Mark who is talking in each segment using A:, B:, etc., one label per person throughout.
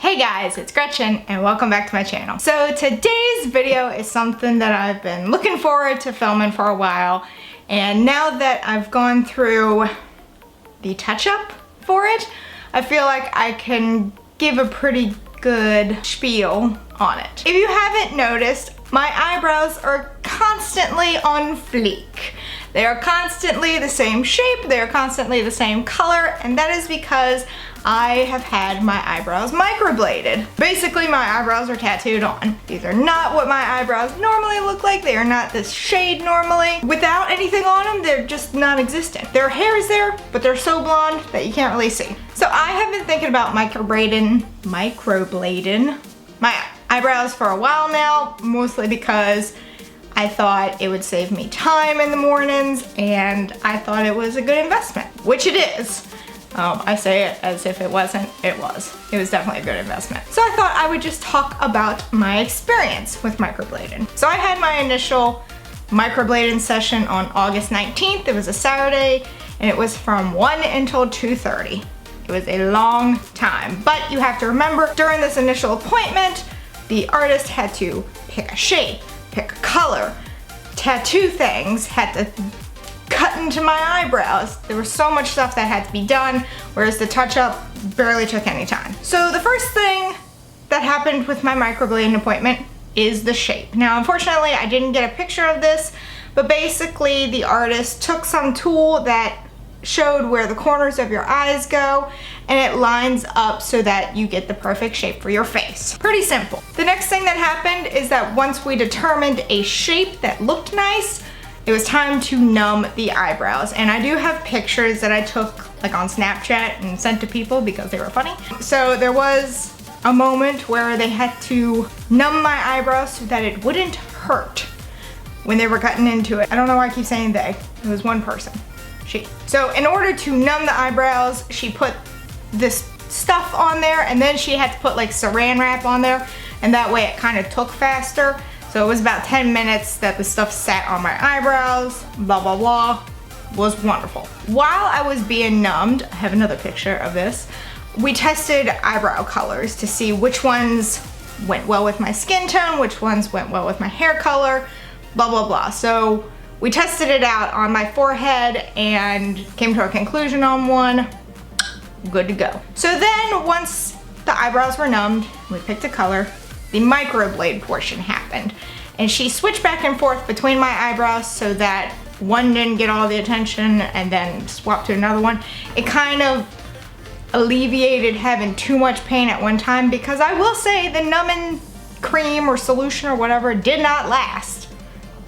A: Hey guys, it's Gretchen and welcome back to my channel. So today's video is something that I've been looking forward to filming for a while, and now that I've gone through the touch-up for it, I feel like I can give a pretty good spiel on it. If you haven't noticed, my eyebrows are constantly on fleek. They are constantly the same shape, they are constantly the same color, and that is because I have had my eyebrows microbladed. Basically, my eyebrows are tattooed on. These are not what my eyebrows normally look like. They are not this shade normally. Without anything on them, they're just non-existent. Their hair is there, but they're so blonde that you can't really see. So I have been thinking about microblading my eyebrows for a while now, mostly because I thought it would save me time in the mornings, and I thought it was a good investment, which it is. I say it as if it wasn't, it was. It was definitely a good investment. So I thought I would just talk about my experience with microblading. So I had my initial microblading session on August 19th. It was a Saturday, and it was from 1 until 2:30. It was a long time, but you have to remember, during this initial appointment, the artist had to pick a shape, pick a color, tattoo things, had to cut into my eyebrows. There was so much stuff that had to be done, whereas the touch-up barely took any time. So the first thing that happened with my microblading appointment is the shape. Now, unfortunately, I didn't get a picture of this, but basically the artist took some tool that showed where the corners of your eyes go, and it lines up so that you get the perfect shape for your face. Pretty simple. The next thing that happened is that once we determined a shape that looked nice, it was time to numb the eyebrows. And I do have pictures that I took like on Snapchat and sent to people because they were funny. So there was a moment where they had to numb my eyebrows so that it wouldn't hurt when they were cutting into it. I don't know why I keep saying they. It was one person. She. So in order to numb the eyebrows, she put this stuff on there, and then she had to put like saran wrap on there, and that way it kind of took faster. So it was about 10 minutes that the stuff sat on my eyebrows, blah, blah, blah. Was wonderful. While I was being numbed, I have another picture of this, we tested eyebrow colors to see which ones went well with my skin tone, which ones went well with my hair color, blah, blah, blah. So we tested it out on my forehead and came to a conclusion on one. Good to go. So then once the eyebrows were numbed, we picked a color, the microblade portion happened. And she switched back and forth between my eyebrows so that one didn't get all the attention and then swapped to another one. It kind of alleviated having too much pain at one time, because I will say the numbing cream or solution or whatever did not last.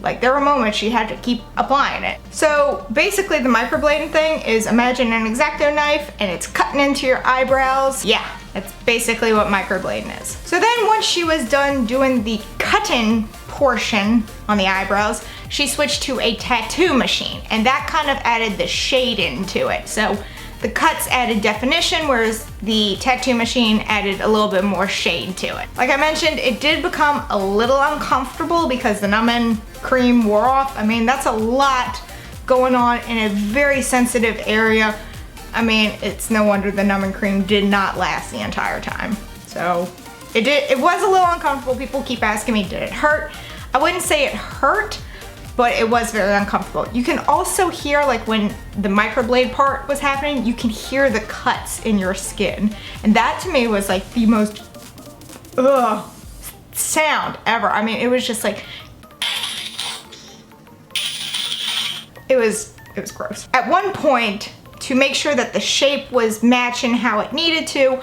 A: Like, there were moments she had to keep applying it. So basically the microblading thing is, imagine an X-Acto knife and it's cutting into your eyebrows. Yeah, that's basically what microblading is. So then once she was done doing the cutting portion on the eyebrows, she switched to a tattoo machine, and that kind of added the shade into it. So the cuts added definition, whereas the tattoo machine added a little bit more shade to it. Like I mentioned, it did become a little uncomfortable because the numbing cream wore off. I mean, that's a lot going on in a very sensitive area. I mean, it's no wonder the numbing cream did not last the entire time. So it was a little uncomfortable. People keep asking me, did it hurt? I wouldn't say it hurt, but it was very uncomfortable. You can also hear, like when the microblade part was happening, you can hear the cuts in your skin. And that to me was like the most sound ever. I mean, it was just like, it was gross. At one point, to make sure that the shape was matching how it needed to,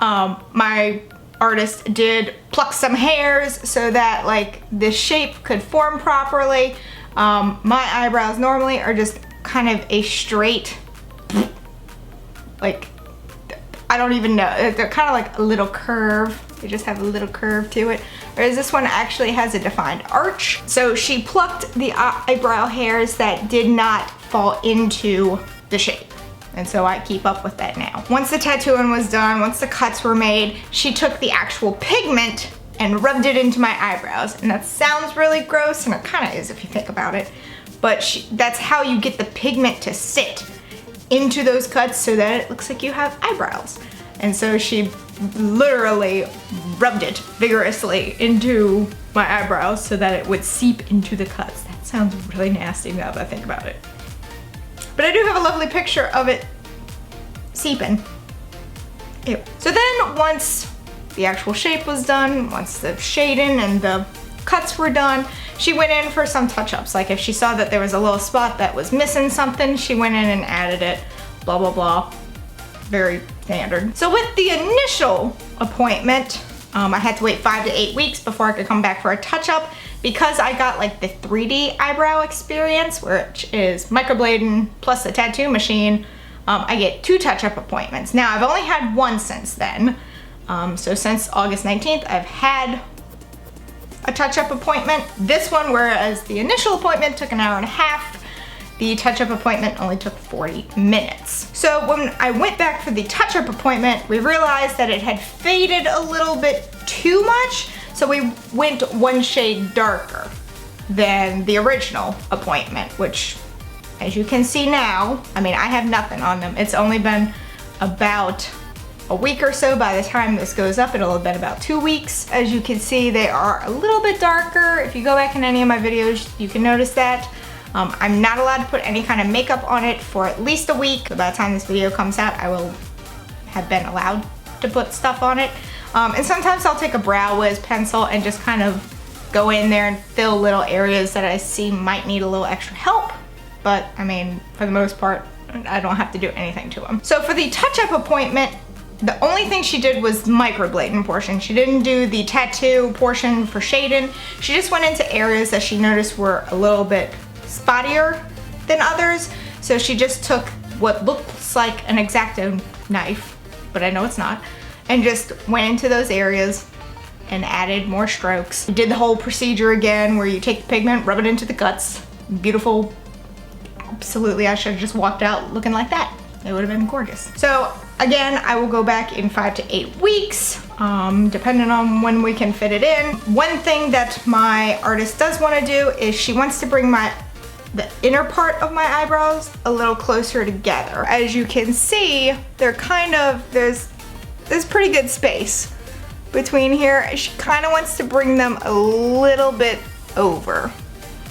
A: my artist did pluck some hairs so that like the shape could form properly. My eyebrows normally are just kind of a straight, like, I don't even know, they're kind of like a little curve. They just have a little curve to it. Whereas this one actually has a defined arch. So she plucked the eyebrow hairs that did not fall into the shape. And so I keep up with that now. Once the tattooing was done, once the cuts were made, she took the actual pigment and rubbed it into my eyebrows. And that sounds really gross, and it kind of is if you think about it. But that's how you get the pigment to sit into those cuts so that it looks like you have eyebrows. And so she literally rubbed it vigorously into my eyebrows so that it would seep into the cuts. That sounds really nasty now that I think about it. But I do have a lovely picture of it seeping. Ew. So then once the actual shape was done, once the shading and the cuts were done, she went in for some touch-ups. Like if she saw that there was a little spot that was missing something, she went in and added it, blah, blah, blah. Very standard. So with the initial appointment, I had to wait 5 to 8 weeks before I could come back for a touch-up because I got like the 3D eyebrow experience, which is microblading plus the tattoo machine. I get 2 touch-up appointments. Now I've only had 1 since then. So since August 19th, I've had a touch-up appointment. This one, whereas the initial appointment took an hour and a half, the touch-up appointment only took 40 minutes. So when I went back for the touch-up appointment, we realized that it had faded a little bit too much, so we went 1 shade darker than the original appointment, which, as you can see now, I mean, I have nothing on them. It's only been about a week or so. By the time this goes up, it'll have been about 2 weeks. As you can see, they are a little bit darker. If you go back in any of my videos, you can notice that. I'm not allowed to put any kind of makeup on it for at least a week. By the time this video comes out, I will have been allowed to put stuff on it. And sometimes I'll take a brow wiz pencil and just kind of go in there and fill little areas that I see might need a little extra help. But I mean, for the most part, I don't have to do anything to them. So for the touch-up appointment, the only thing she did was microblading portion. She didn't do the tattoo portion for shading. She just went into areas that she noticed were a little bit spottier than others. So she just took what looks like an X-Acto knife, but I know it's not, and just went into those areas and added more strokes. Did the whole procedure again where you take the pigment, rub it into the guts. Beautiful. Absolutely, I should have just walked out looking like that. It would have been gorgeous. So again, I will go back in 5 to 8 weeks, depending on when we can fit it in. One thing that my artist does want to do is she wants to bring the inner part of my eyebrows a little closer together. As you can see, they're kind of, there's pretty good space between here. She kind of wants to bring them a little bit over,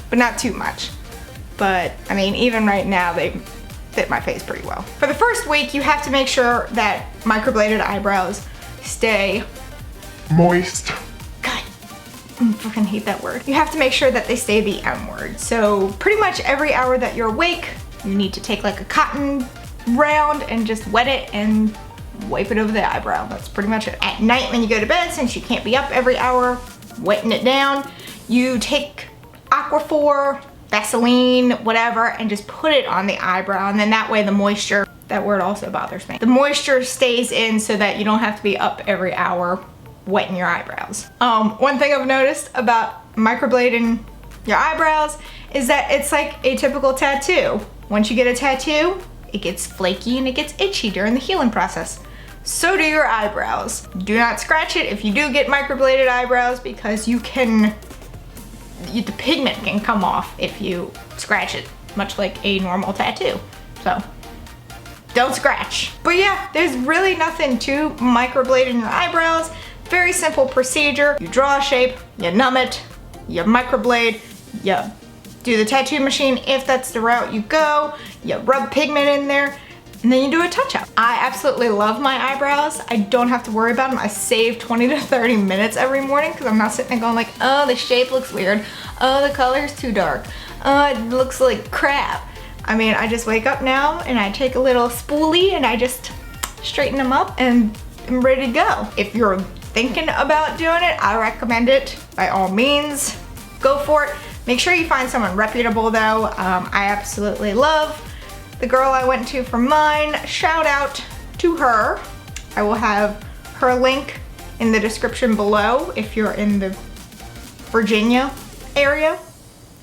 A: but not too much. But I mean, even right now, they fit my face pretty well. For the first week, you have to make sure that microbladed eyebrows stay
B: moist.
A: God, I fucking hate that word. You have to make sure that they stay the M word. So pretty much every hour that you're awake, you need to take like a cotton round and just wet it and wipe it over the eyebrow. That's pretty much it. At night when you go to bed, since you can't be up every hour wetting it down, you take Aquaphor, Vaseline, whatever, and just put it on the eyebrow, and then that way the moisture, that word also bothers me, the moisture stays in so that you don't have to be up every hour wetting your eyebrows. One thing I've noticed about microblading your eyebrows is that it's like a typical tattoo. Once you get a tattoo, it gets flaky and it gets itchy during the healing process. So do your eyebrows. Do not scratch it if you do get microbladed eyebrows, because the pigment can come off if you scratch it, much like a normal tattoo. So don't scratch. But yeah, there's really nothing to microblading your eyebrows. Very simple procedure. You draw a shape, you numb it, you microblade, you do the tattoo machine if that's the route you go, you rub pigment in there, and then you do a touch-up. I absolutely love my eyebrows. I don't have to worry about them. I save 20 to 30 minutes every morning because I'm not sitting there going like, oh, the shape looks weird. Oh, the color's too dark. Oh, it looks like crap. I mean, I just wake up now and I take a little spoolie and I just straighten them up and I'm ready to go. If you're thinking about doing it, I recommend it. By all means, go for it. Make sure you find someone reputable though. I absolutely love the girl I went to for mine. Shout out to her. I will have her link in the description below if you're in the Virginia area.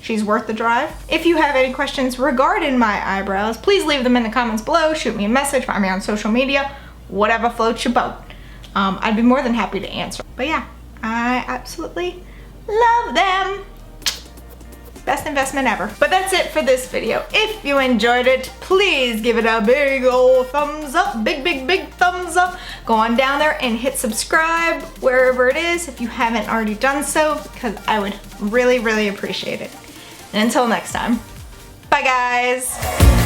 A: She's worth the drive. If you have any questions regarding my eyebrows, please leave them in the comments below. Shoot me a message, find me on social media, whatever floats your boat. I'd be more than happy to answer. But yeah, I absolutely love them. best investment ever. But that's it for this video. If you enjoyed it, please give it a big old thumbs up, big thumbs up. Go on down there and hit subscribe wherever it is if you haven't already done so, because I would really appreciate it. And until next time, bye guys.